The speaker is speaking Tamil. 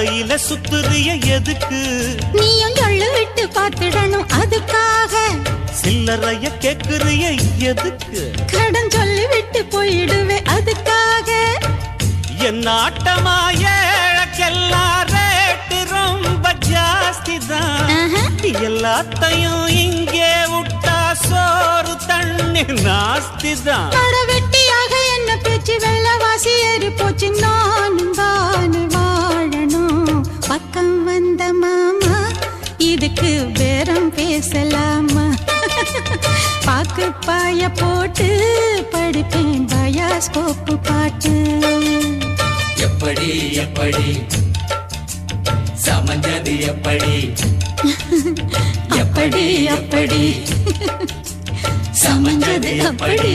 கையில சுத்துறிய எதுக்கு? நீயும் சொல்லு விட்டு பார்த்துடணும் அதுக்காக. சில்லறைய கேக்குறிய எதுக்கு? கடன் சொல்லி விட்டு போயிடுவே அதுக்காக. என் ஆட்டமா ஏழக்கெல்லாம் ரேட்டு ரொம்ப ஜாஸ்தி தான். எல்லாத்தையும் இங்கே விட்டா சோறு தண்ணி நாஸ்தி தான். வெட்டியாக என்ன பேச்சு வெள்ளவாசி ஏறி போச்சு. நானும் தானே வாழணும். பக்கம் வந்த மாமா இதுக்கு பேரம் பேசலாமா? பாக்கு பாய போட்டு படிப்பேன் பயாஸ்கோப்பு பாட்டு. எப்படி எப்படி சமஞ்சது எப்படி? அப்படி அப்படி சமஞ்சது அப்படி.